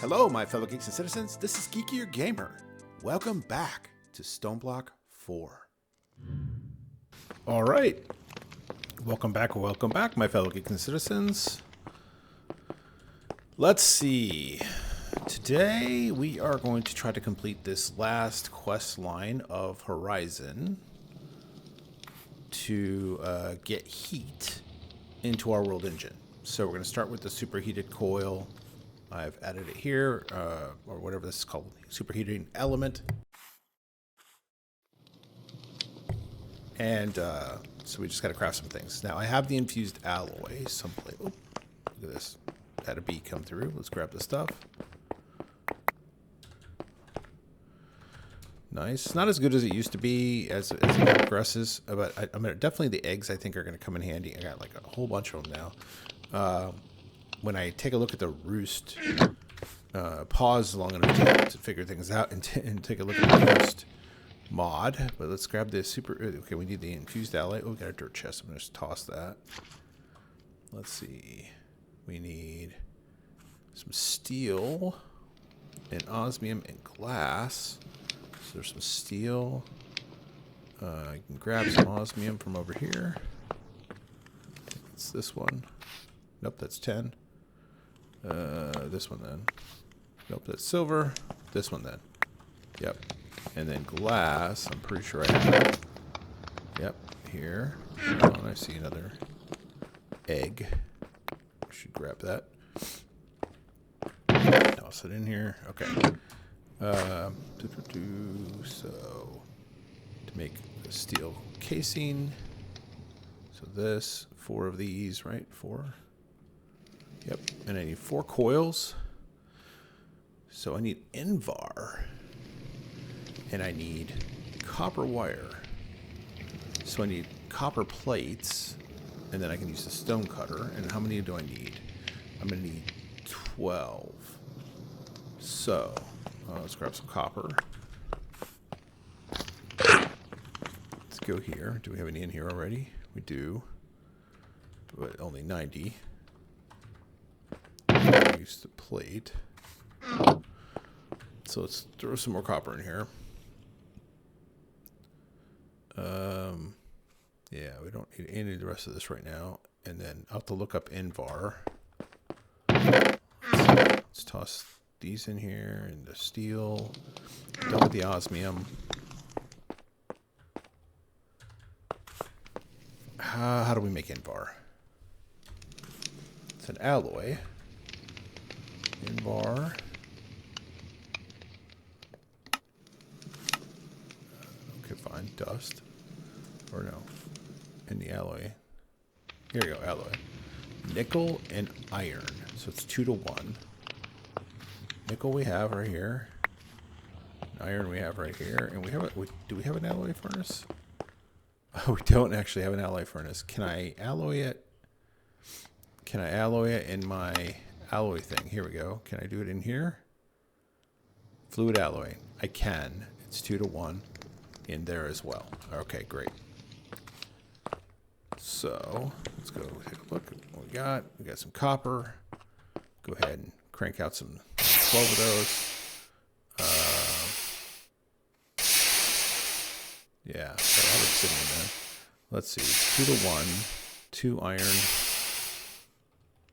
Hello, my fellow geeks and citizens. This is Geekier Gamer. Welcome back to Stoneblock 4. All right. Welcome back, my fellow geeks and citizens. Let's see. Today, we are going to try to complete this last quest line of Horizon to get heat into our world engine. So we're going to start with the superheated coil. I've added it here, or whatever this is called, superheating element. And so we just got to craft some things. Now I have the infused alloy someplace. Oh, look at this. Had a bee come through. Let's grab the stuff. Nice. Not as good as it used to be as it progresses, but I mean, definitely the eggs I think are going to come in handy. I got like a whole bunch of them now. When I take a look at the roost, pause long enough to figure things out and take a look at the roost mod. But let's grab this okay, we need the infused alloy. Oh, we got a dirt chest. I'm going to just toss that. Let's see. We need some steel and osmium and glass. So there's some steel. You can grab some osmium from over here. I think it's this one. Nope, that's 10. This one then. Nope, that's silver. This one then. Yep. And then glass, I'm pretty sure I have. Yep, here. Oh, and I see another egg. I should grab that. Toss it in here. Okay. So, to make the steel casing. So this, 4 of these, right? 4. Yep, and I need 4 coils. So I need Invar. And I need copper wire. So I need copper plates. And then I can use the stone cutter. And how many do I need? I'm going to need 12. So, let's grab some copper. Let's go here. Do we have any in here already? We do. But only 90. Use the plate. So let's throw some more copper in here. Yeah, we don't need any of the rest of this right now. And then I'll have to look up Invar. Let's toss these in here and the steel. Done with the osmium. How do we make Invar? It's an alloy. Invar. Okay, fine. Dust. Or no. In the alloy. Here we go, alloy. Nickel and iron. So it's 2 to 1. Nickel we have right here. Iron we have right here. And we have do we have an alloy furnace? Oh, we don't actually have an alloy furnace. Can I alloy it? Can I alloy it in my alloy thing? Here we go. Can I do it in here? Fluid alloy. I can. It's 2 to 1 in there as well. Okay, great. So let's go take a look at what we got. We got some copper. Go ahead and crank out some 12 of those. Yeah, so I have it sitting in there. Let's see. 2 to 1. 2 iron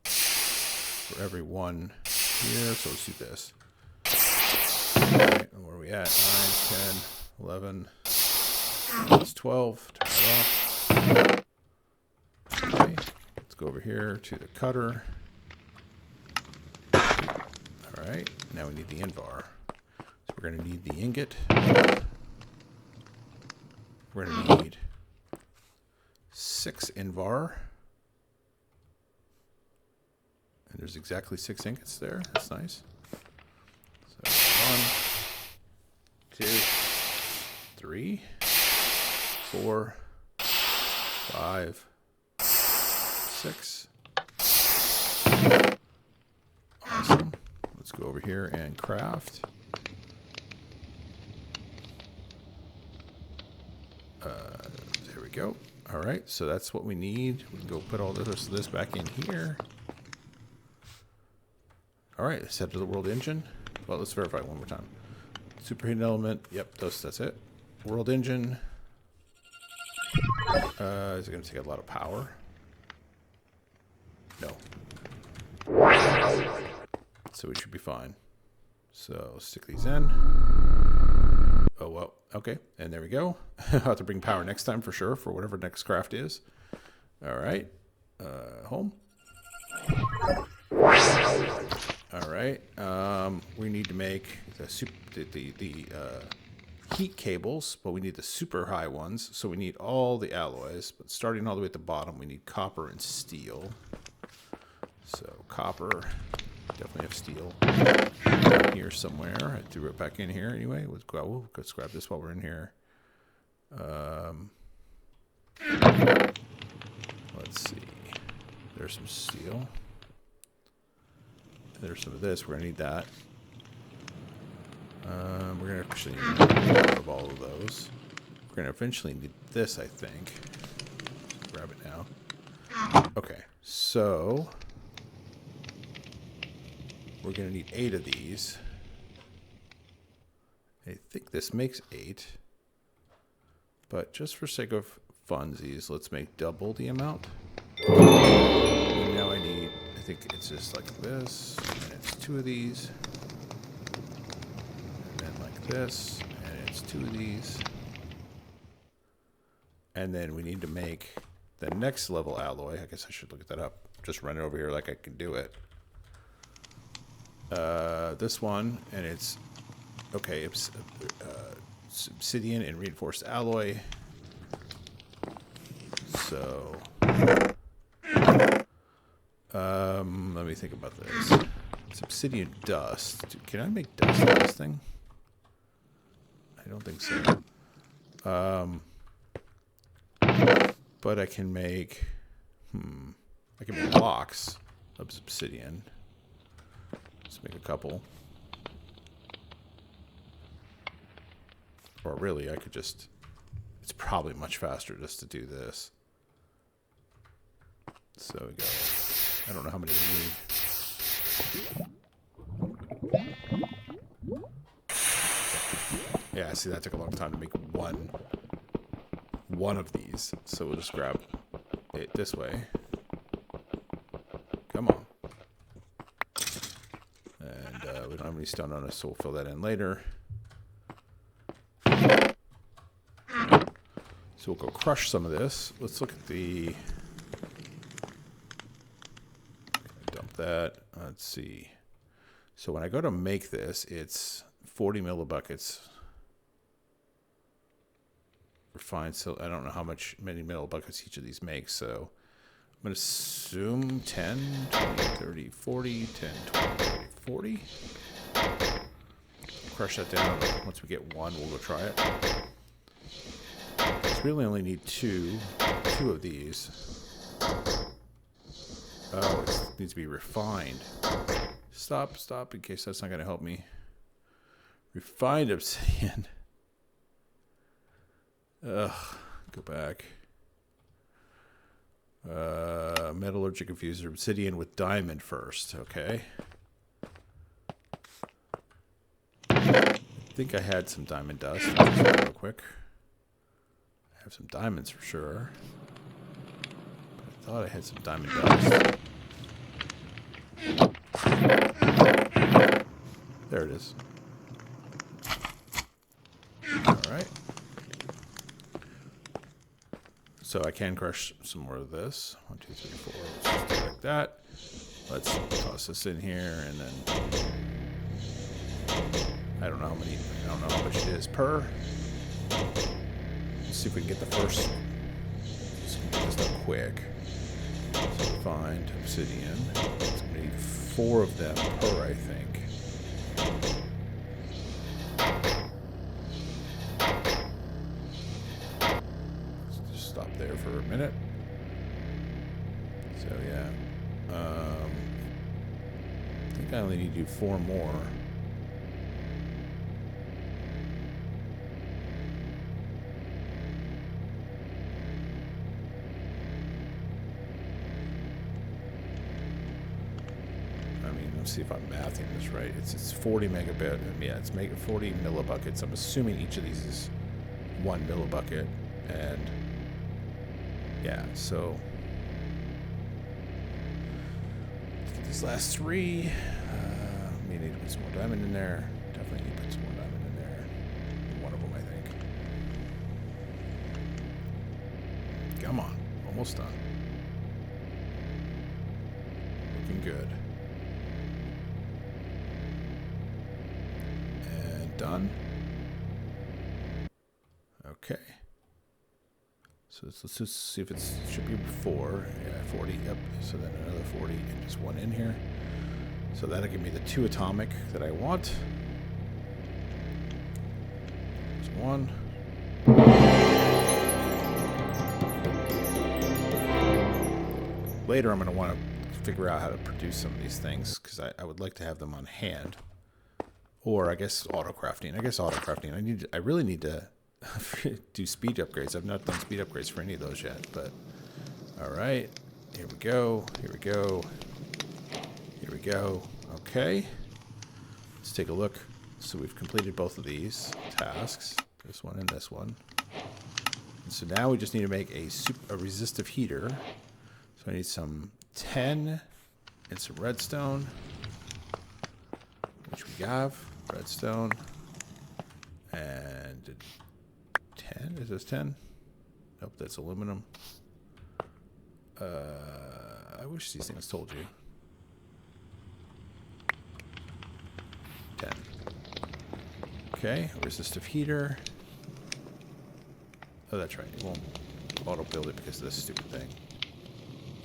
for every 1 here. So let's do this. All right, and where are we at? 9, 10, 11. That's 12. Turn it off. Okay, let's go over here to the cutter. All right, now we need the Invar. So we're going to need the ingot. We're going to need 6 Invar. And there's exactly 6 ingots there. That's nice. So 1, 2, 3, 4, 5, 6. Awesome. Let's go over here and craft. There we go. All right, so that's what we need. We can go put all the rest of this back in here. All right, set to the world engine. Well, let's verify one more time. Superheating element. Yep, that's it. World engine. Is it going to take a lot of power? No. So we should be fine. So stick these in. Oh, well, okay. And there we go. I'll have to bring power next time for sure, for whatever next craft is. All right. Home. All right. We need to make the heat cables, but we need the super high ones. So we need all the alloys, but starting all the way at the bottom, we need copper and steel. So copper, definitely have steel here somewhere. I threw it back in here anyway. Let's grab this while we're in here. Let's see. There's some steel. There's some of this. We're gonna need that. We're gonna actually need more of all of those. We're gonna eventually need this, I think. Grab it now. Okay, so we're gonna need 8 of these. I think this makes 8, but just for sake of funsies, let's make double the amount. And now I think it's just like this, and it's 2 of these. This, and it's 2 of these. And then we need to make the next level alloy. I guess I should look at that up. Just run it over here like I can do it. This one, and it's okay. It's obsidian and reinforced alloy. So, let me think about this. It's obsidian dust. Can I make dust out of this thing? I don't think so. But I can make blocks of obsidian. Let's make a couple. Or really, I could just... It's probably much faster just to do this. So we go. I don't know how many we need. Yeah, see, that took a long time to make one of these. So we'll just grab it this way. Come on. And we don't have any stone on us, so we'll fill that in later. So we'll go crush some of this. Let's look at the... Dump that. Let's see. So when I go to make this, it's 40 millibuckets. Refined, so I don't know how many millibuckets each of these makes, so I'm going to assume 10, 20, 30, 40, 10, 20, 30, 40. Crush that down. Once we get one, we'll go try it. So we really only need two of these. Oh, it needs to be refined. Stop, in case that's not going to help me. Refined obsidian. Ugh, go back. Metallurgic infuser, obsidian with diamond first, okay. I think I had some diamond dust. I'll just real quick. I have some diamonds for sure. I thought I had some diamond dust. There it is. Alright. So I can crush some more of this. 1, 2, 3, 4. Let's just do it like that. Let's toss this in here, and then I don't know how much it is per. Let's see if we can get the first. Just get this done quick. So find obsidian. It's gonna need 4 of them per, I think. There for a minute. So yeah, I think I only need to do 4 more. I mean, Let's see if I'm mathing this right. It's 40 megabit. Yeah, it's 40 millibuckets. I'm assuming each of these is 1 millibucket. And yeah, so let's get these last 3. We need to put some more diamond in there. Definitely need to put some more diamond in there. One of them, I think. Come on. Almost done. Looking good. And done. Okay. So let's just see if it should be 4. Yeah, 40. Yep. So then another 40 and just 1 in here. So that'll give me the 2 atomic that I want. There's 1. Later I'm going to want to figure out how to produce some of these things, because I would like to have them on hand. Or I guess auto-crafting. I really need to do speed upgrades. I've not done speed upgrades for any of those yet, but alright. Here we go. Here we go. Here we go. Okay. Let's take a look. So we've completed both of these tasks. This one and this one. And so now we just need to make a resistive heater. So I need some 10 and some redstone, which we have. Redstone. And 10? Is this 10? Nope, that's aluminum. I wish these things told you. 10. Okay, resistive heater. Oh, that's right. It won't auto build it because of this stupid thing.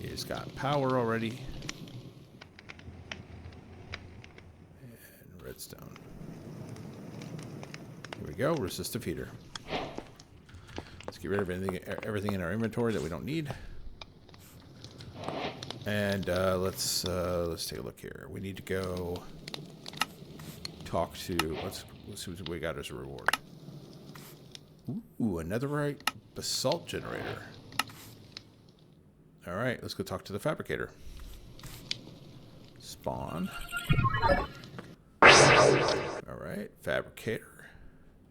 It's got power already. And redstone. Here we go, resistive heater. Let's get rid of everything in our inventory that we don't need. And let's take a look here. We need to go talk to, let's see what we got as a reward. Ooh, a netherite basalt generator. All right, let's go talk to the fabricator. Spawn. All right, fabricator.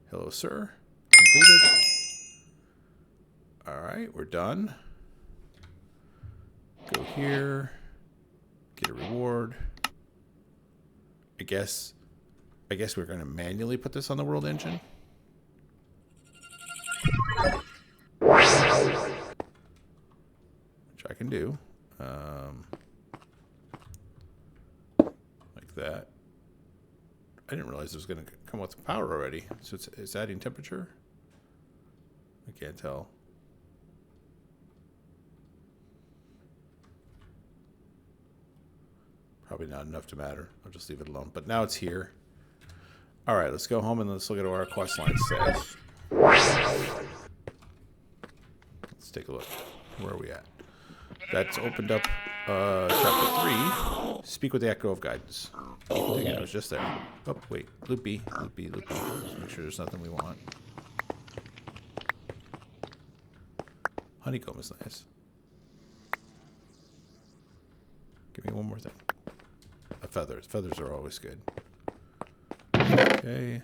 Hello, sir. Completed. All right, we're done. Go here. Get a reward. I guess we're going to manually put this on the world engine. Which I can do. Like that. I didn't realize it was going to come with power already. So it's adding temperature? I can't tell. Probably not enough to matter. I'll just leave it alone. But now it's here. All right, let's go home and let's look at what our quest line says. Let's take a look. Where are we at? That's opened up chapter 3. Speak with the Echo of Guidance. Again, I was just there. Oh, wait. Loopy. Let's make sure there's nothing we want. Honeycomb is nice. Give me one more thing. Feathers. Feathers are always good. Okay.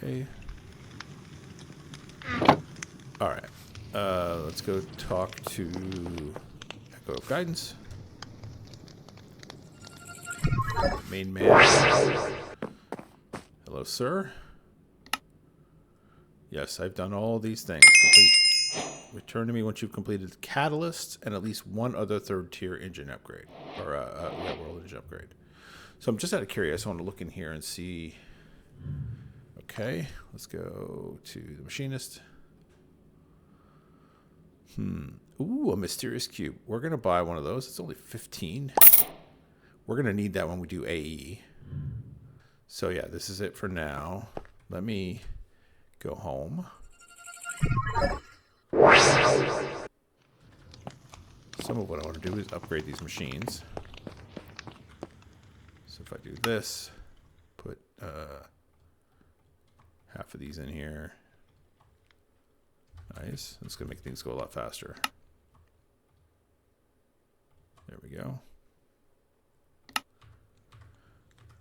Okay. All right. Let's go talk to Echo of Guidance. Main man. Hello, sir. Yes, I've done all these things. Complete. Return to me once you've completed the catalyst and at least one other third-tier engine upgrade, or world engine upgrade. So I'm just out of curiosity. I want to look in here and see. Okay, let's go to the machinist. Ooh, a mysterious cube. We're gonna buy one of those. It's only 15. We're gonna need that when we do AE. So yeah, this is it for now. Let me go home. Some of what I want to do is upgrade these machines. So if I do this, put half of these in here. Nice. That's going to make things go a lot faster. There we go.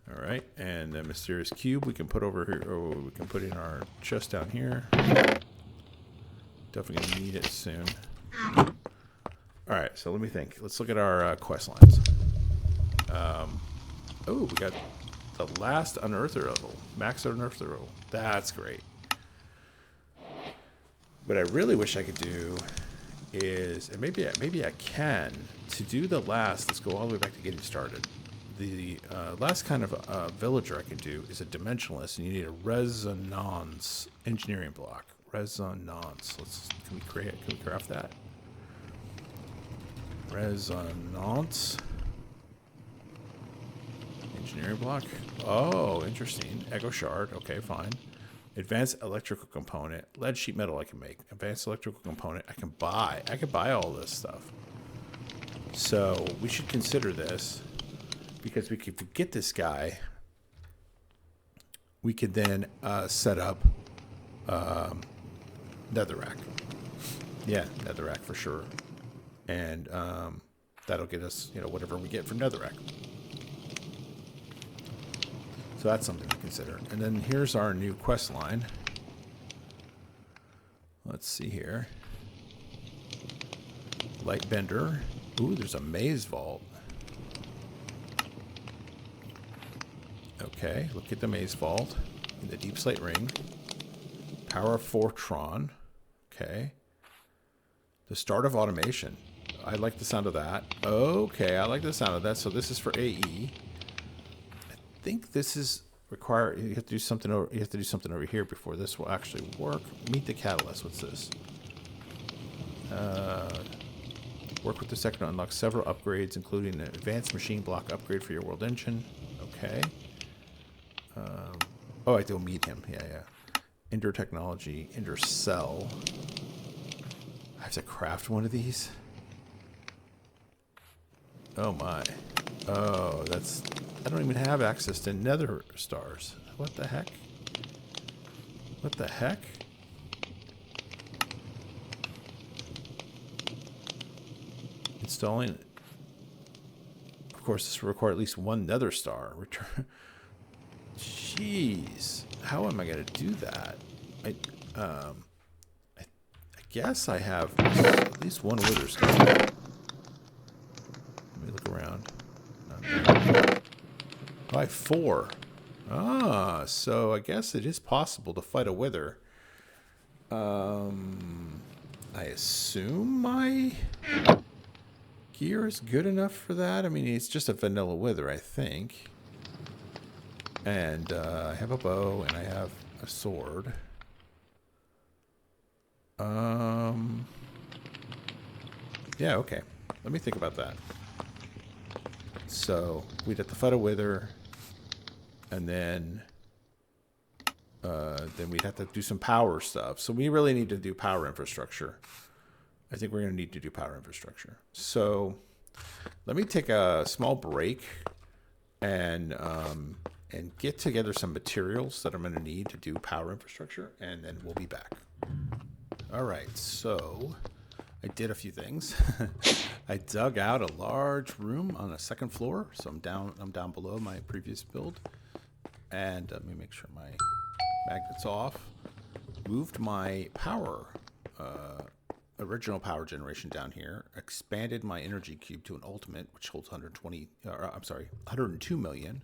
All right, and the mysterious cube we can put over here, or we can put in our chest down here. Definitely gonna need it soon. All right, so let me think. Let's look at our quest lines. Oh, we got the last unearther level, max unearther level. That's great. What I really wish I could do is, and maybe I can, to do the last. Let's go all the way back to getting started. The last kind of villager I can do is a dimensionalist, and you need a resonance engineering block. Resonance. Can we craft that? Resonance engineering block. Oh, interesting. Echo shard. Okay, fine. Advanced electrical component. Lead sheet metal I can make. Advanced electrical component I can buy. I can buy all this stuff. So we should consider this. Because we could get this guy, we could then set up netherrack. Yeah, netherrack for sure. And that'll get us, whatever we get from netherrack. So that's something to consider. And then here's our new quest line. Let's see here. Lightbender. Ooh, there's a maze vault. Okay, look at the maze vault in the deep slate ring. Power of Fortron. Okay. The start of automation. I like the sound of that. Okay, I like the sound of that. So this is for AE. I think this is require. You have to do something over. You have to do something over here before this will actually work. Meet the catalyst. What's this? Work with the sector to unlock several upgrades, including an advanced machine block upgrade for your world engine. Okay. Oh, I have to meet him. Yeah. Ender technology, Ender cell. I have to craft one of these. Oh my. Oh, I don't even have access to nether stars. What the heck? What the heck? Installing. Of course, this will require at least one nether star. Return. Jeez, how am I going to do that? I guess I have at least one wither star. Let me look around. Oh, I have 4. Ah, so I guess it is possible to fight a wither. I assume my gear is good enough for that. I mean, it's just a vanilla wither, I think. And I have a bow, and I have a sword. Yeah, okay. Let me think about that. So, we'd have to fight a wither, and then we'd have to do some power stuff. So we really need to do power infrastructure. I think we're going to need to do power infrastructure. So, let me take a small break and get together some materials that I'm going to need to do power infrastructure, and then we'll be back. All right, so I did a few things. I dug out a large room on the second floor, so I'm down below my previous build, and let me make sure my magnet's off. Moved my power, original power generation down here. Expanded my energy cube to an ultimate, which holds 102 million.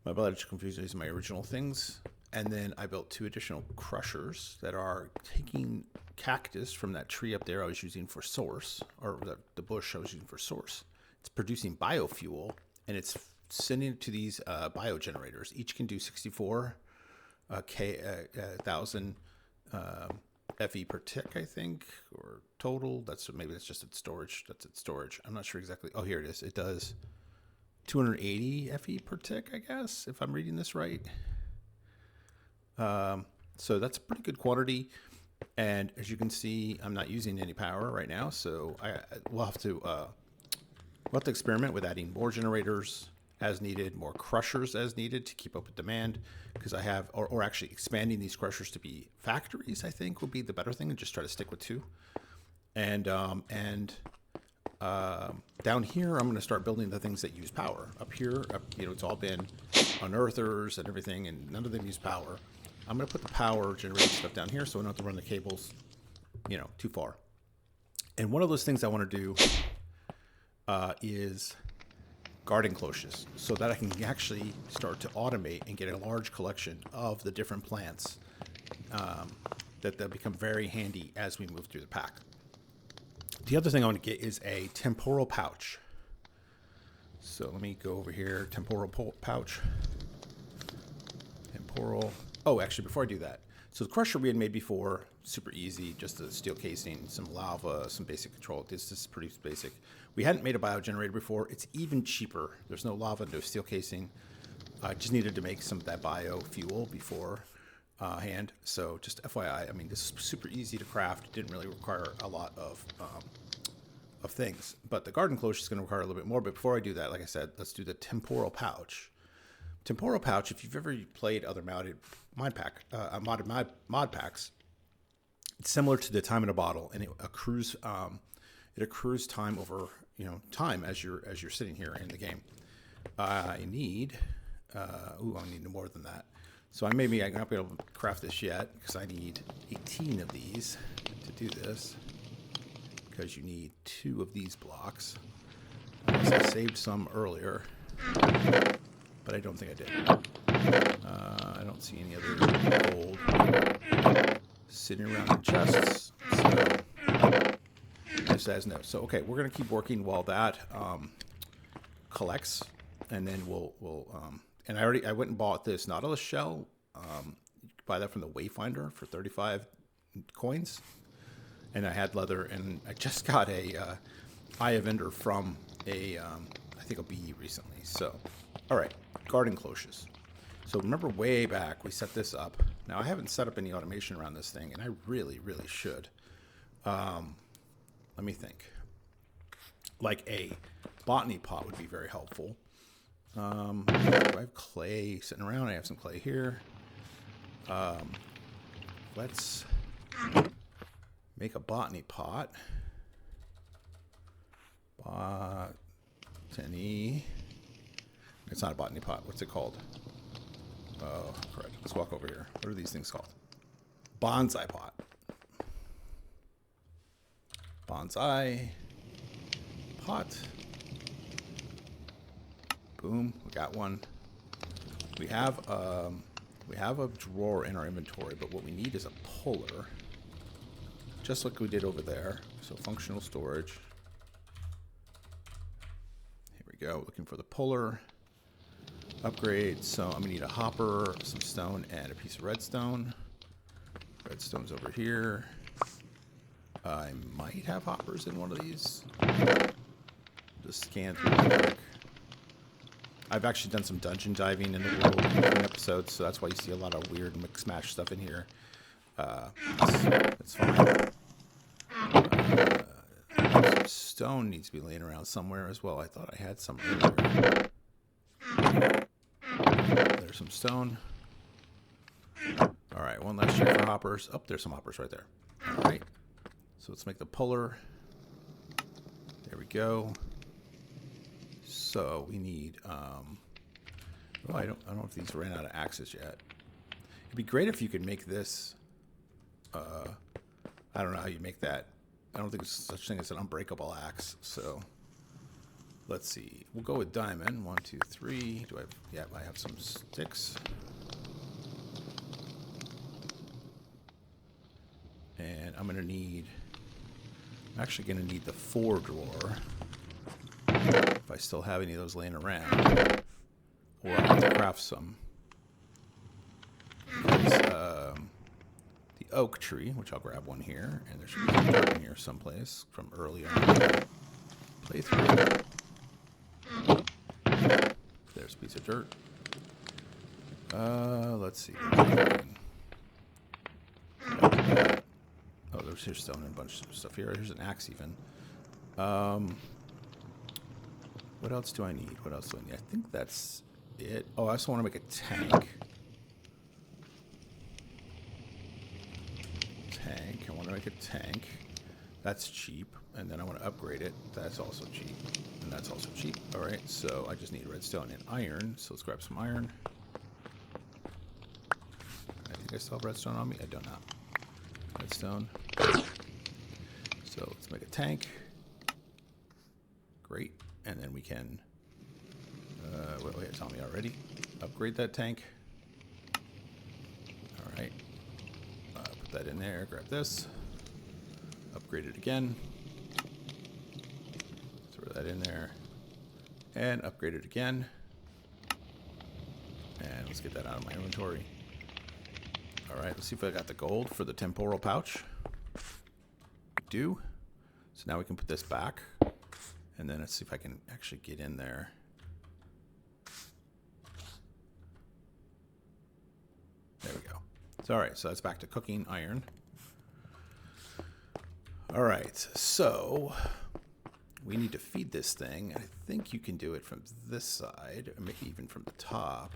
My biological fusion is my original things. And then I built 2 additional crushers that are taking cactus from that tree up there I was using for source, or the bush I was using for source. It's producing biofuel, and it's sending it to these biogenerators. Each can do 64,000 FE per tick, I think, or total. Maybe that's just its storage. That's its storage. I'm not sure exactly. Oh, here it is. It does 280 FE per tick, I guess, if I'm reading this right. So that's a pretty good quantity. And as you can see, I'm not using any power right now, so we'll have to experiment with adding more generators as needed, more crushers as needed to keep up with demand, because I have, or actually expanding these crushers to be factories, I think would be the better thing, and just try to stick with 2. And down here, I'm going to start building the things that use power. Up here, it's all been unearthers and everything, and none of them use power. I'm going to put the power generating stuff down here so I don't have to run the cables, too far. And one of those things I want to do is garden cloches, so that I can actually start to automate and get a large collection of the different plants that become very handy as we move through the pack. The other thing I want to get is a temporal pouch. So let me go over here, temporal pouch. Temporal. Oh, actually, before I do that, so the crusher we had made before, super easy, just a steel casing, some lava, some basic control. This is pretty basic. We hadn't made a biogenerator before. It's even cheaper. There's no lava, no steel casing. I just needed to make some of that biofuel before hand. So just FYI, I mean, this is super easy to craft. Didn't really require a lot of things. But the garden cloche is going to require a little bit more. But before I do that, like I said, let's do the temporal pouch. Temporal pouch, if you've ever played other modded mod packs, it's similar to the time in a bottle, and it accrues time over time as you're sitting here in the game. I need I need more than that. So I'm not going to be able to craft this yet because I need 18 of these to do this, because you need 2 of these blocks. I saved some earlier, but I don't think I did. I don't see any other gold sitting around in chests. So just as no. So okay, we're gonna keep working while that collects, and then we'll and I went and bought this Nautilus shell. You can buy that from the Wayfinder for 35 coins, and I had leather, and I just got a Eye of Ender from I think a bee recently. So all right, garden cloches. So remember way back we set this up. Now I haven't set up any automation around this thing, and I really should. Let me think. Like a botany pot would be very helpful. Do I have clay sitting around? I have some clay here. Let's make a botany pot. Botany. It's not a botany pot. What's it called? Oh, correct. Let's walk over here. What are these things called? Bonsai pot. Bonsai pot. Boom. We got one. We have a drawer in our inventory, but what we need is a puller. Just like we did over there. So functional storage. Here we go. Looking for the puller. Upgrade. So I'm gonna need a hopper, some stone, and a piece of redstone. Redstone's over here. I might have hoppers in one of these. Just scan through real quick. I've actually done some dungeon diving in the world in episodes, so that's why you see a lot of weird mix mash stuff in here. That's fine. Stone needs to be laying around somewhere as well. I thought I had some earlier. There's some stone. All right, one last check for hoppers. Oh, there's some hoppers right there. All right. So let's make the puller. There we go. So we need, I don't know if these ran out of axes yet. It'd be great if you could make this, I don't know how you make that. I don't think there's such thing as an unbreakable axe. So let's see. We'll go with diamond. 1, 2, 3. Do I have, yeah, I have some sticks. And I'm actually going to need the 4 drawer. If I still have any of those laying around. Or I'll have to craft some. Because, the oak tree, which I'll grab one here. And there should be some dirt in here someplace from earlier playthrough. There's a piece of dirt. Let's see. Oh, here's stone and a bunch of stuff here. Here's an axe even. What else do I need? What else do I need? I think that's it. Oh, I also want to make a tank. I want to make a tank. That's cheap. And then I want to upgrade it. That's also cheap. And that's also cheap. All right, so I just need redstone and iron. So let's grab some iron. I think I still have redstone on me. I don't know. Redstone. So let's make a tank. Great. And then we can... wait, it's on me already. Upgrade that tank. All right. Put that in there. Grab this. Upgrade it again. Throw that in there. And upgrade it again. And let's get that out of my inventory. All right, let's see if I got the gold for the temporal pouch. We do. So now we can put this back. And then let's see if I can actually get in there. There we go. So, all right, so that's back to cooking iron. All right, so we need to feed this thing. I think you can do it from this side, or maybe even from the top.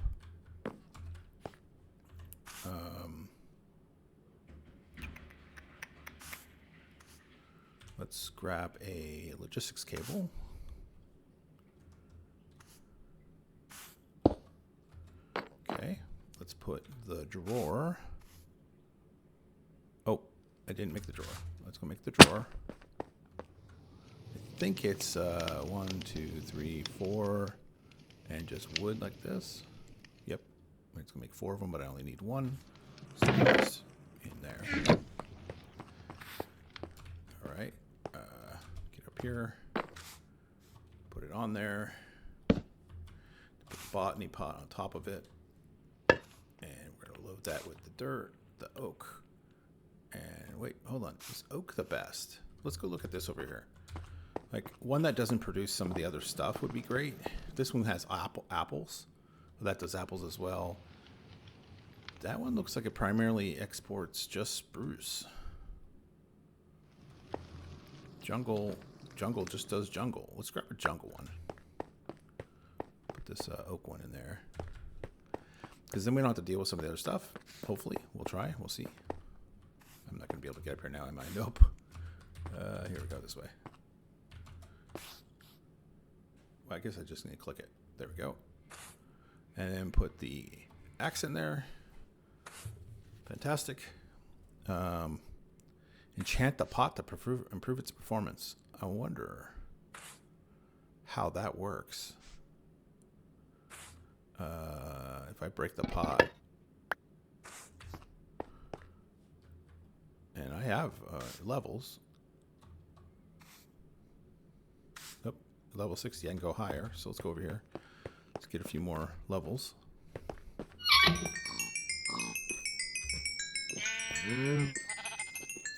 Let's grab a logistics cable. Okay, let's put the drawer. Oh, I didn't make the drawer. Let's go make the drawer. I think it's 1, 2, 3, 4, and just wood like this. Yep, it's gonna make 4 of them, but I only need 1. So that's in there. All right, get up here, put it on there. Put the botany pot on top of it, and we're gonna load that with the dirt, the oak. And wait, hold on. Is oak the best? Let's go look at this over here. Like, one that doesn't produce some of the other stuff would be great. This one has apples. Well, that does apples as well. That one looks like it primarily exports just spruce. Jungle just does jungle. Let's grab a jungle one. Put this oak one in there. Because then we don't have to deal with some of the other stuff. Hopefully. We'll try. We'll see. I'm not going to be able to get up here now, am I? Nope. Here we go, this way. Well, I guess I just need to click it. There we go. And then put the axe in there. Fantastic. Enchant the pot to improve its performance. I wonder how that works. If I break the pot. And I have levels. Nope, level 60. I can go higher. So let's go over here. Let's get a few more levels.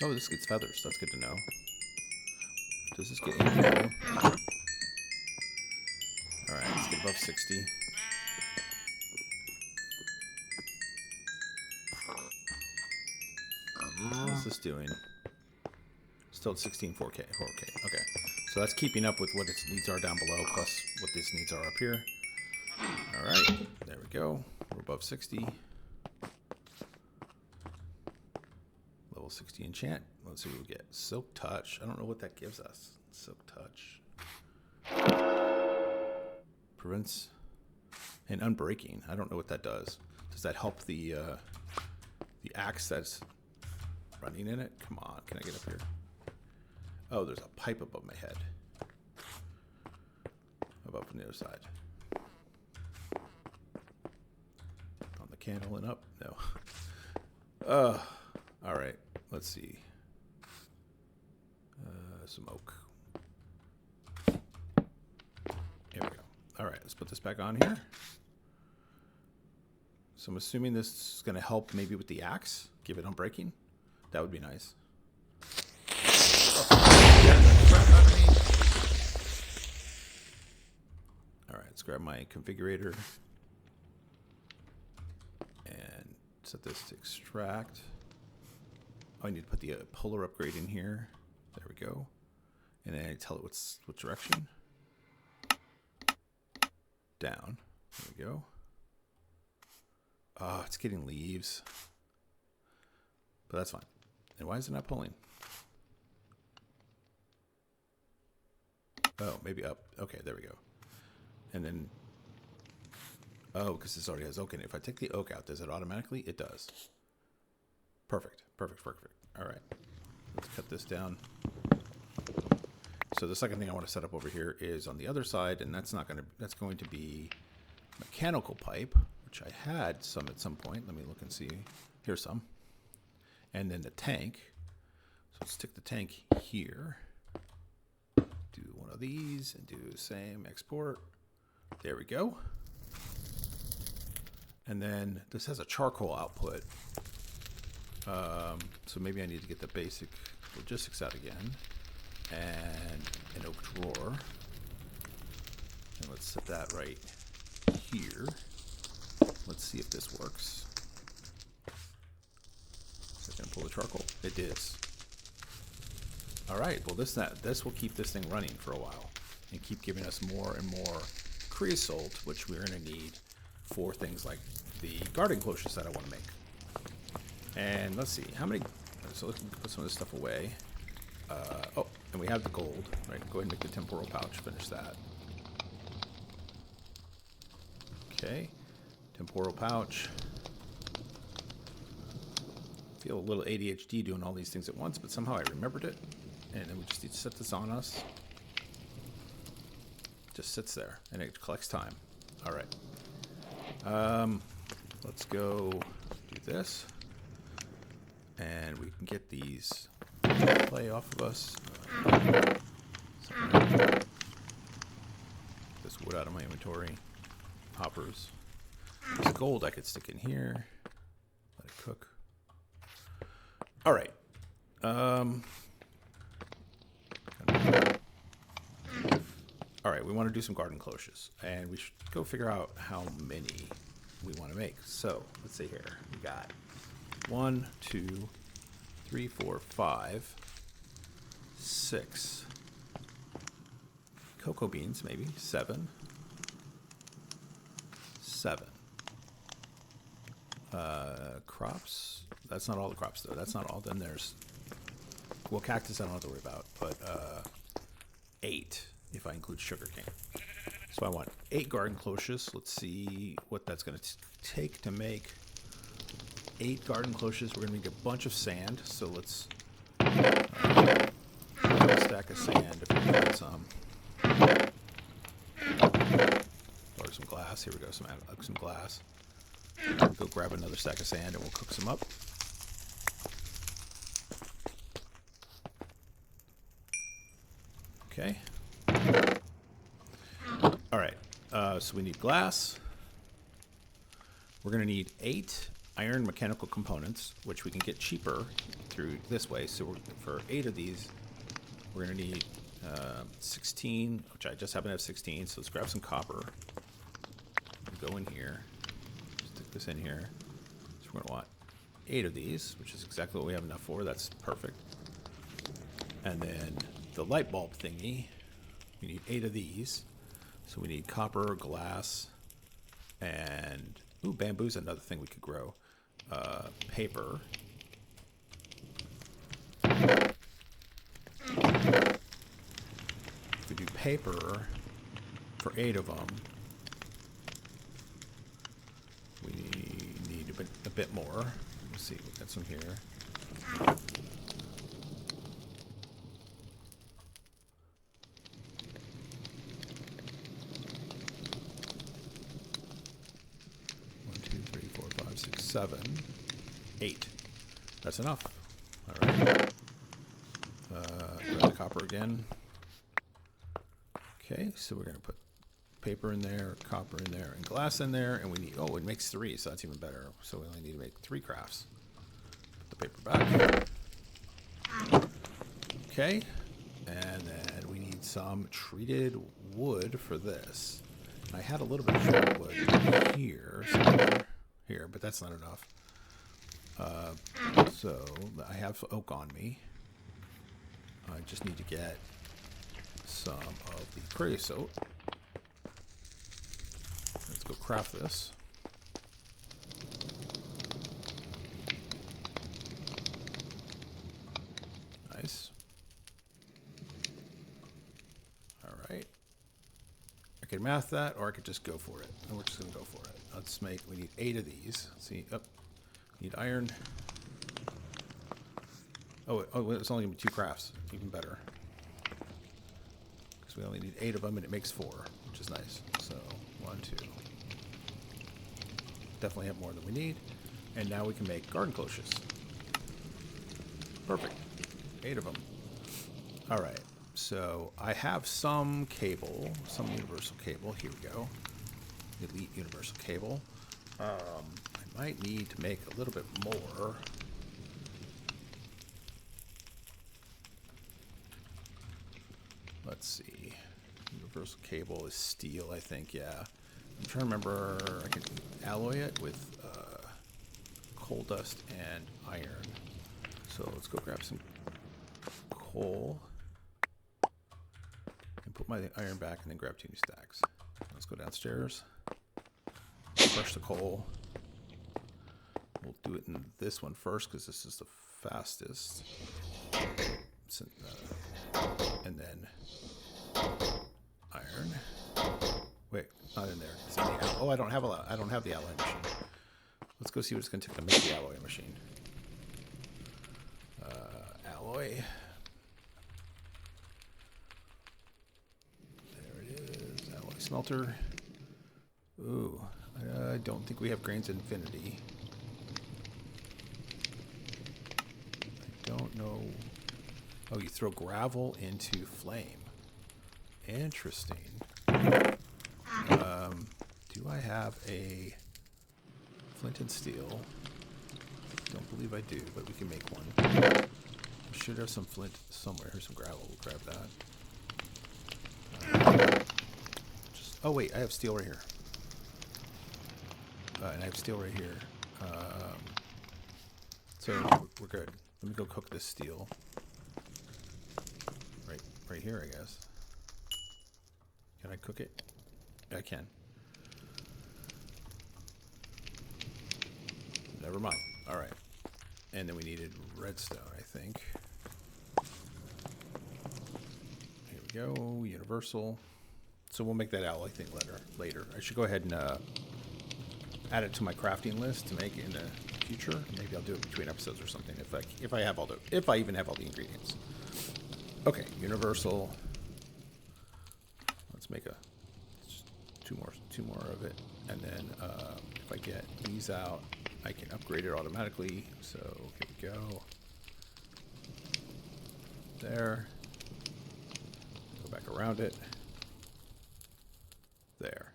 Oh, this gets feathers. That's good to know. Does this get any value? Alright, let's get above 60. What's this doing? Still at 16, 4K. Okay. So that's keeping up with what its needs are down below, plus what these needs are up here. Alright, there we go. We're above 60. Level 60 enchant. Let's see what we get. Silk touch. I don't know what that gives us. Silk touch. Prevents and unbreaking. I don't know what that does. Does that help the axe that's running in it? Come on, can I get up here? Oh, there's a pipe above my head. Above on the other side. On the candle and up? No. All right, let's see. Some oak. Here we go. All right, let's put this back on here. So I'm assuming this is going to help maybe with the axe, give it unbreaking. That would be nice. All right, let's grab my configurator and set this to extract. Oh, I need to put the polar upgrade in here. There we go. And then I tell it what direction. down. There we go. Oh, it's getting leaves. But that's fine. And why is it not pulling? Oh, maybe up. Okay, there we go. And then, oh, because this already has oak in it. If I take the oak out, does it automatically? It does. Perfect, perfect, perfect. All right, let's cut this down. So the second thing I want to set up over here is on the other side, and that's going to be mechanical pipe, which I had some at some point. Let me look and see. Here's some. And then the tank. So let's stick the tank here. Do one of these and do the same, export. There we go. And then this has a charcoal output. So maybe I need to get the basic logistics out again. And an oak drawer. And let's set that right here. Let's see if this works. Is it going to pull the charcoal? It is. All right, well this will keep this thing running for a while and keep giving us more and more creosote, which we're going to need for things like the garden cloches that I want to make. And let's see, how many, so let's put some of this stuff away. Oh, and we have the gold, right? Go ahead and make the temporal pouch, finish that. Okay, temporal pouch. Feel a little ADHD doing all these things at once, but somehow I remembered it. And then we just need to set this on us. Just sits there, and it collects time. All right. Let's go do this. And we can get these clay off of us. This wood out of my inventory. Hoppers. This gold I could stick in here. Let it cook. All right. All right, we want to do some garden cloches, and we should go figure out how many we want to make. So let's see here. We got 1, 2, 3, 4, 5, 6 cocoa beans, maybe 7. Crops. That's not all the crops though. That's not all. Then there's, well, cactus I don't have to worry about, but 8 if I include sugarcane. So I want 8 garden cloches. Let's see what that's going to take to make 8 garden cloches. We're going to need a bunch of sand. So let's have a stack of sand if we got some. Or some glass. Here we go. Some glass. Go grab another stack of sand and we'll cook some up. Okay. All right. So we need glass. We're going to need 8 iron mechanical components, which we can get cheaper through this way. So for 8 of these, we're going to need 16, which I just happen to have 16. So let's grab some copper. Go in here. Stick this in here. So we're going to want 8 of these, which is exactly what we have enough for. That's perfect. And then the light bulb thingy, we need 8 of these. So we need copper, glass, and ooh, bamboo's another thing we could grow. Paper. If we do paper for 8 of them, we need a bit more. Let's see, we got some here. Seven, 8. That's enough. All right. Grab the copper again. Okay, so we're going to put paper in there, copper in there, and glass in there, and we need, oh, it makes 3, so that's even better. So we only need to make 3 crafts. Put the paper back. Okay, and then we need some treated wood for this. I had a little bit of treated wood here somewhere. Here, but that's not enough. So I have oak on me. I just need to get some of the creosote. go craft this. Nice. All right. I could math that, or I could just go for it. And we're just going to go for it. Let's make, we need 8 of these. Let's see, need iron. Oh, it's only going to be 2 crafts. Even better. Because we only need 8 of them, and it makes 4, which is nice. So, 1, 2. Definitely have more than we need. And now we can make garden cloches. Perfect. 8 of them. All right. So I have some cable, some universal cable. Here we go. Elite universal cable. I might need to make a little bit more. Let's see. Universal cable is steel, I think. Yeah. I'm trying to remember. I can alloy it with coal dust and iron. So let's go grab some coal and put my iron back, and then grab 2 new stacks. Let's go downstairs. Crush the coal. We'll do it in this one first because this is the fastest. And then iron. Wait, not in there. It's in the I don't have the alloy machine. Let's go see what it's going to take to make the alloy machine. Alloy. There it is. Alloy smelter. Ooh, I don't think we have grains infinity. I don't know. Oh, you throw gravel into flame. Interesting. Do I have a flint and steel? Don't believe I do, but we can make one. I should have some flint somewhere. Here's some gravel. We'll grab that. Oh wait, I have steel right here. And I have steel right here. So we're good. Let me go cook this steel. Right here, I guess. Can I cook it? I can. Never mind. All right. And then we needed redstone, I think. Here we go. Universal. So we'll make that alloy thing later. I should go ahead and add it to my crafting list to make it in the future. Maybe I'll do it between episodes or something if I even have all the ingredients. Okay, universal. Let's make two more of it, and then if I get these out, I can upgrade it automatically. So here we go. There. Go back around it. There.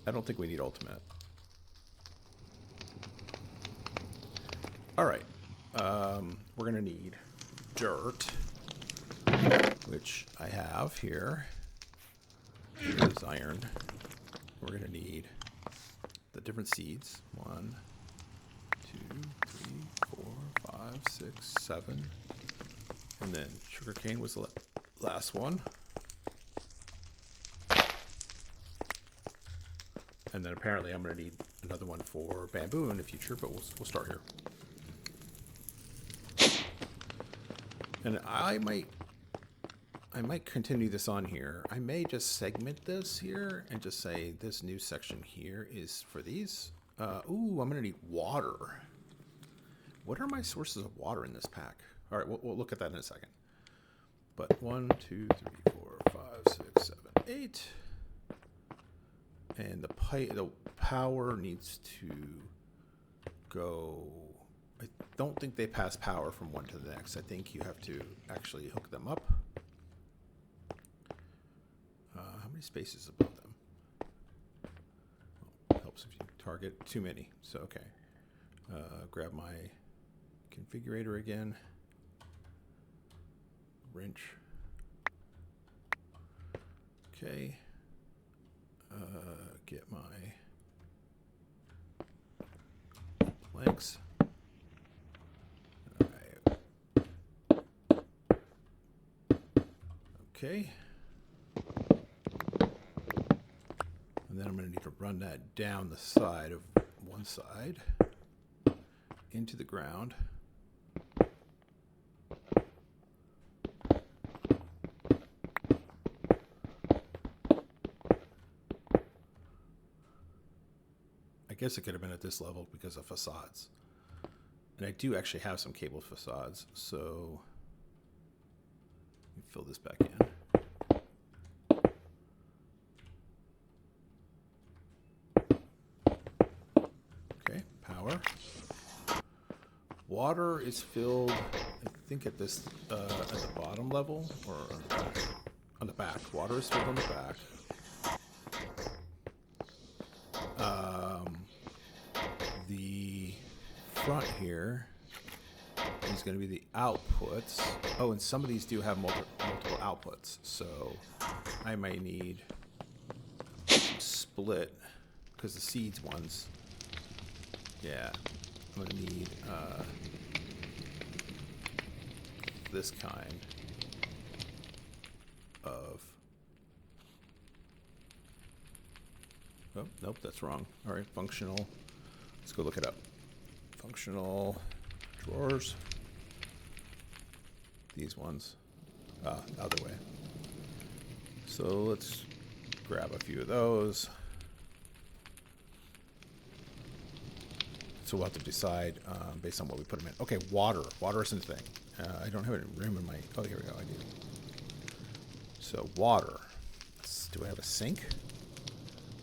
I don't think we need ultimate. All right. We're gonna need dirt, which I have here. Here's iron. We're gonna need the different seeds. 1, 2, 3, 4, 5, 6, 7, and then sugarcane was the last one. And then apparently I'm going to need another one for bamboo in the future, but we'll start here. And I might continue this on here. I may just segment this here and just say this new section here is for these. Ooh, I'm going to need water. What are my sources of water in this pack? All right, we'll look at that in a second. But 1, 2, 3, 4, 5, 6, 7, 8. And the power needs to go. I don't think they pass power from one to the next. I think you have to actually hook them up. How many spaces above them? Well, helps if you target too many. So, okay. Grab my configurator again. Wrench. Okay. Get my planks. All right. Okay. And then I'm going to need to run that down the side of one side into the ground. I guess it could have been at this level because of facades. And I do actually have some cable facades, so let me fill this back in. Okay, power. Water is filled, I think, at this at the bottom level or on the back. On the back, water is filled on the back. The front here is going to be the outputs. Oh, and some of these do have multiple outputs, so I may need split because the seeds ones. Yeah, I'm going to need this kind of. Oh, nope, that's wrong. All right, functional. Let's go look it up. Functional drawers. These ones. Other way. So let's grab a few of those. So we'll have to decide based on what we put them in. Okay, water. Water isn't a thing. I don't have any room in my... Oh, here we go. I do. So water. Do I have a sink?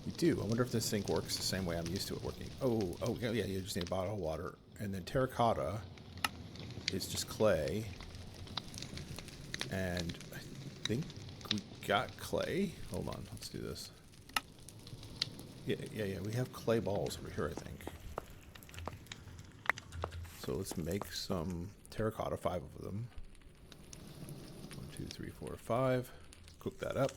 We do. I wonder if this sink works the same way I'm used to it working. Oh, yeah, you just need a bottle of water. And then terracotta is just clay. And I think we got clay. Hold on, let's do this. Yeah, we have clay balls over here, I think. So let's make some terracotta, 5 of them. 1, 2, 3, 4, 5. Cook that up.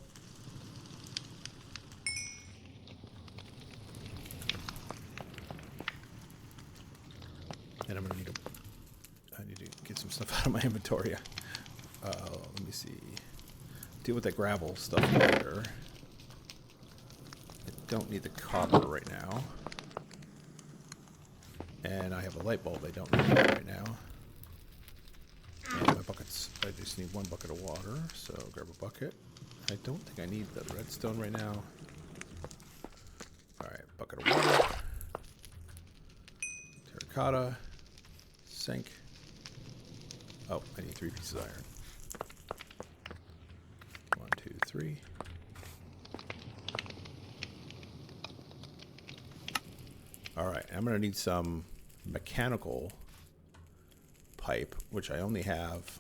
And I'm gonna I need to get some stuff out of my inventory. Let me see. Deal with that gravel stuff later. I don't need the copper right now. And I have a light bulb I don't need right now. And my buckets. I just need 1 bucket of water, so grab a bucket. I don't think I need the redstone right now. Alright, bucket of water. Terracotta. Sink. Oh, I need 3 pieces of iron. 1, 2, 3. Alright, I'm going to need some mechanical pipe, which I only have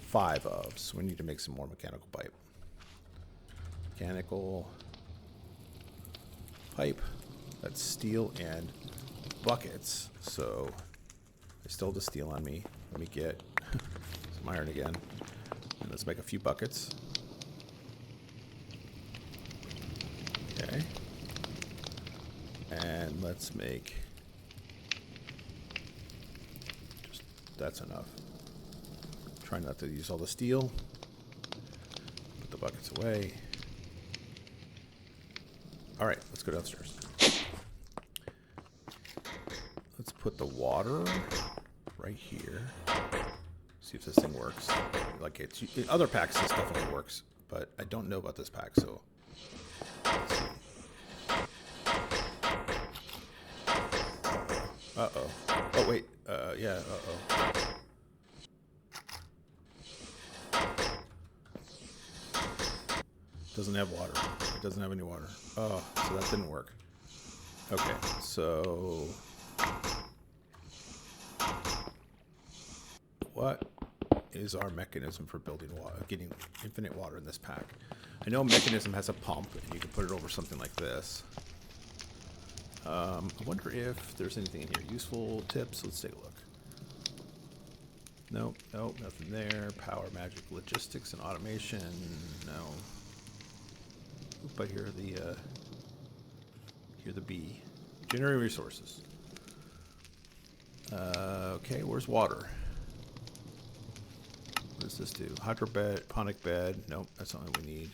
5 of, so we need to make some more mechanical pipe. Mechanical pipe. That's steel and buckets, so I stole the steel on me. Let me get some iron again. And let's make a few buckets. Okay. And let's make just that's enough. Try not to use all the steel. Put the buckets away. Alright, let's go downstairs. Let's put the water right here. See if this thing works. Like it's in other packs, this definitely works, but I don't know about this pack, so let's see. Uh-oh. Oh wait. Yeah. Uh-oh. Doesn't have water. It doesn't have any water. Oh, so that didn't work. Okay, so what is our mechanism for building water, getting infinite water in this pack? I know a mechanism has a pump, and you can put it over something like this. I wonder if there's anything in here. Useful tips. Let's take a look. Nope, nothing there. Power, magic, logistics, and automation. No. Oop, I hear the bee. Generating resources. Okay, where's water? What does this do? Hydrobed, ponic bed. Nope, that's not what we need.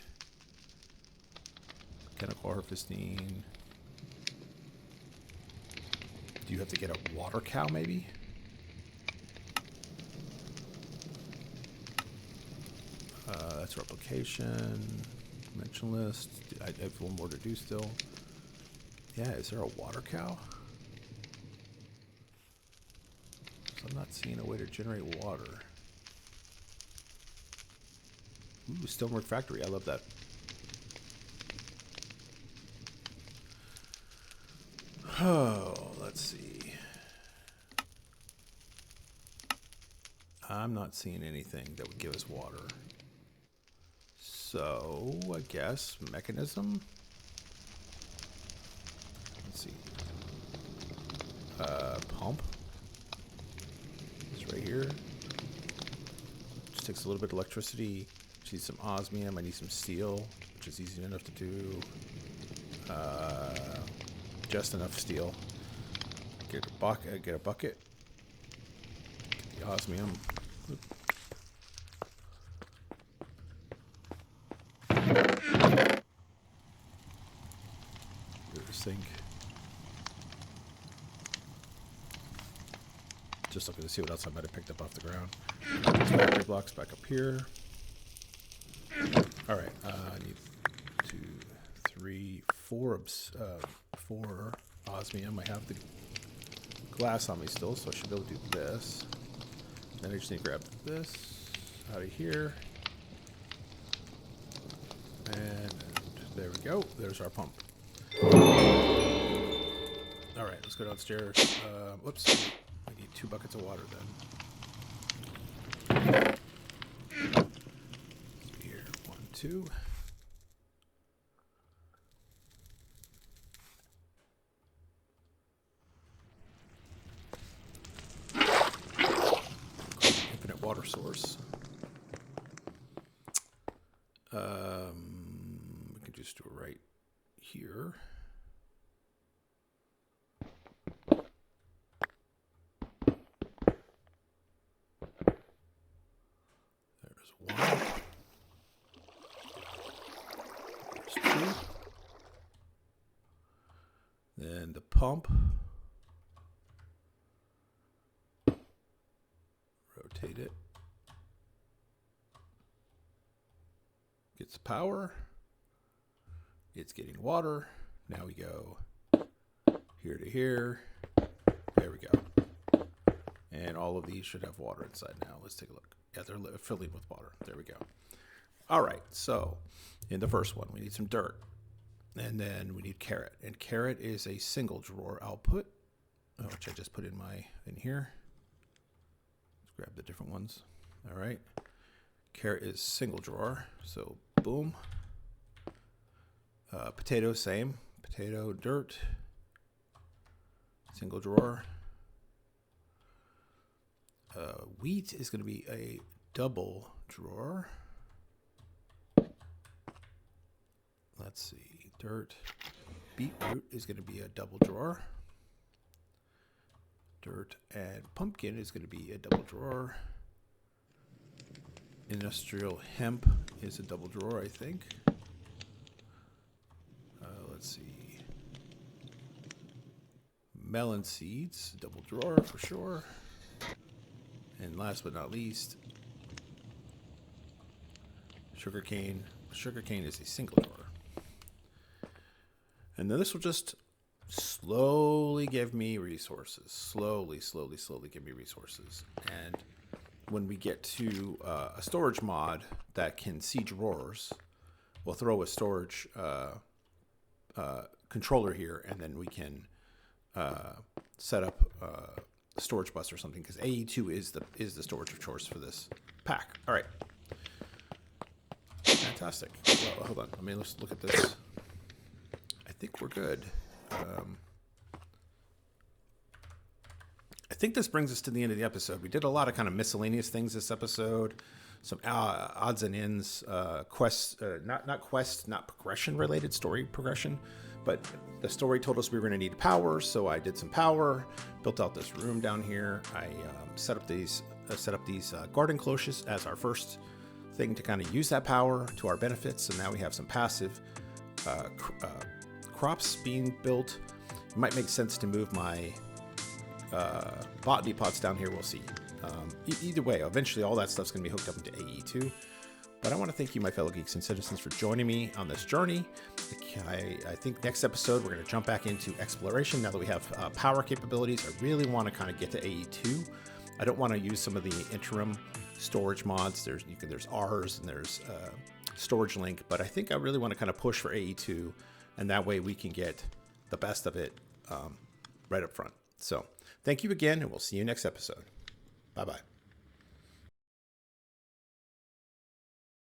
Chemical harvesting. Do you have to get a water cow, maybe? That's replication. Dimension list. I have one more to do still. Yeah, is there a water cow? So I'm not seeing a way to generate water. Ooh, Stonework Factory. I love that. Oh, let's see. I'm not seeing anything that would give us water. So, I guess mechanism. Let's see. Pump. It's right here. Just takes a little bit of electricity. Just need some osmium. I need some steel, which is easy enough to do. Just enough steel. Get a bucket. Get the osmium. Oop. Sink. Just looking to see what else I might have picked up off the ground. Factory blocks back up here. All right, I need 2, 3, 4 osmium. I have the glass on me still, so I should be able to do this. Then I just need to grab this out of here. And there we go. There's our pump. All right, let's go downstairs. Whoops. I need 2 buckets of water then. Here, 1, 2. Infinite water source. We can just do it right here. There's 1. There's 2. Then the pump. Rotate it. Gets the power. It's getting water. Now we go here to here. There we go. And all of these should have water inside now. Let's take a look. Yeah, they're filling with water. There we go. All right. So in the first one, we need some dirt. And then we need carrot. And carrot is a single drawer output, which I just put in here. Let's grab the different ones. All right. Carrot is single drawer. So boom. Potato, same. Potato, dirt. Single drawer. Wheat is going to be a double drawer. Let's see. Dirt. Beetroot is going to be a double drawer. Dirt and pumpkin is going to be a double drawer. Industrial hemp is a double drawer, I think. Let's see. Melon seeds, double drawer for sure. And last but not least, sugarcane. Sugarcane is a single drawer. And then this will just slowly give me resources. Slowly give me resources. And when we get to a storage mod that can see drawers, we'll throw a storage controller here, and then we can set up a storage bus or something, because AE2 is the storage of choice for this pack. All right. Fantastic. Well, hold on. Let's look at this. I think we're good. I think this brings us to the end of the episode. We did a lot of kind of miscellaneous things this episode. Some odds and ends, quests, not progression related, story progression, but the story told us we were going to need power. So I did some power, built out this room down here. I set up these garden cloches as our first thing to kind of use that power to our benefits. And now we have some passive crops being built. It might make sense to move my botany pots down here. We'll see. Either way, eventually all that stuff's going to be hooked up into AE2. But I want to thank you, my fellow geeks and citizens, for joining me on this journey. I think next episode we're going to jump back into exploration. Now that we have power capabilities, I really want to kind of get to AE2. I don't want to use some of the interim storage mods. There's R's and there's storage link, but I think I really want to kind of push for AE2, and that way we can get the best of it right up front. So thank you again, and we'll see you next episode. Bye-bye.